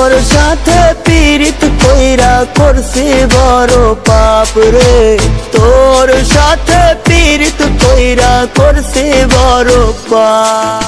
তোর সাথে পীড়িত কইরা করছি বড় পাপ রে, তোর সাথে পীড়িত কইরা করছি বড় পাপ।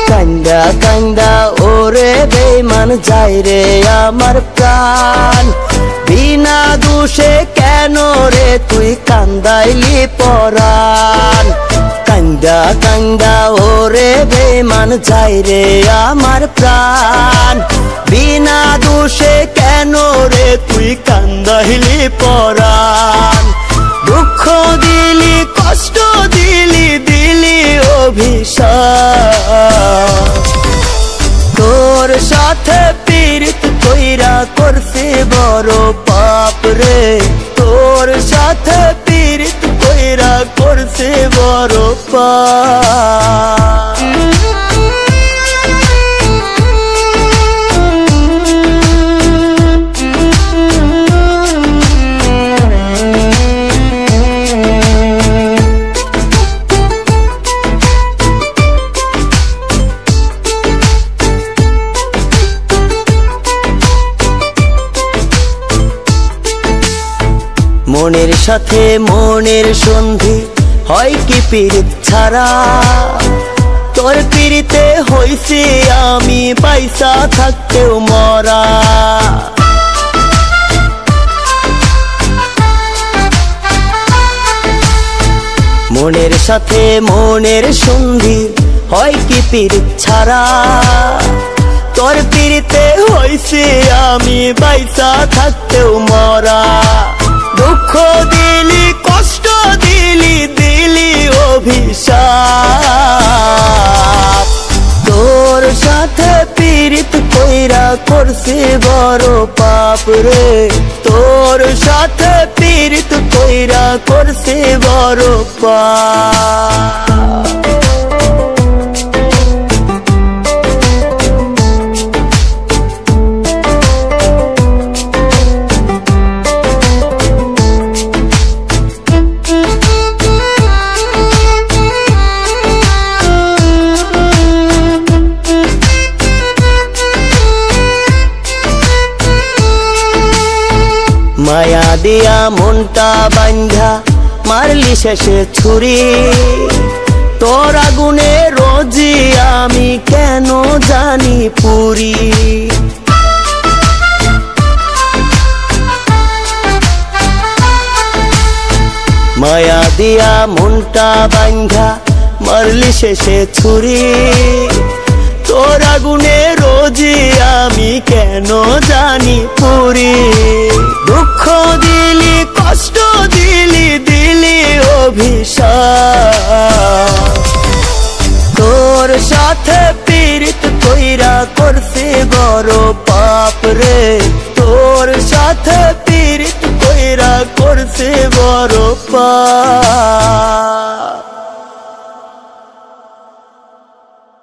কান্দা কান্দা ওরে বেঈমান যায় রে আমার প্রাণ, বিনা দোষে কেন রে তুই কান্দাইলি পরাণ। কান্দা কান্দা ওরে বেঈমান যায় রে আমার প্রাণ, বিনা দোষে কেন রে তুই কান্দাইলি পরাণ। দুঃখ দিলি কষ্ট দিলি দিলি অভিশাপ, তোর সাথে পীড়িত কইরা করছি বড় পাপ রে, তোর সাথে পীড়িত কইরা করছি বড় পাপ। মনের সাথে মনের সন্ধি হয় কি পীড়িত ছাড়া, তোর পীড়িতে হইছি আমি পয়সা থাকতেও মরা। মনের সাথে মনের সন্ধি হয় কি পীড়িত ছাড়া, তোর পীড়িতে হইছি আমি পয়সা থাকতেও মরা। দুঃখ দিলি কষ্ট দিলি দিলি অভিশাপ, তোর সাথে পীড়িত কইরা করছি বড় পাপ রে, তোর সাথে পীড়িত কইরা করছি বড় পাপ। মায়া দিয়া মনটা বান্ধা মারলি শেষে ছুরি, তোর আগুনে রোজি আমি কেন জানি পুরি। মায়া দিয়া মনটা বান্ধা মারলি শেষে ছুরি, তোর আগুনে রোজি আমি কেন জানি পুরি। দুঃখ দিলি কষ্ট দিলি দিলি অভিশাপ, তোর সাথে পীড়িত কইরা করছি বড় পাপ রে, তোর সাথে পীড়িত কইরা করছি বড় পাপ।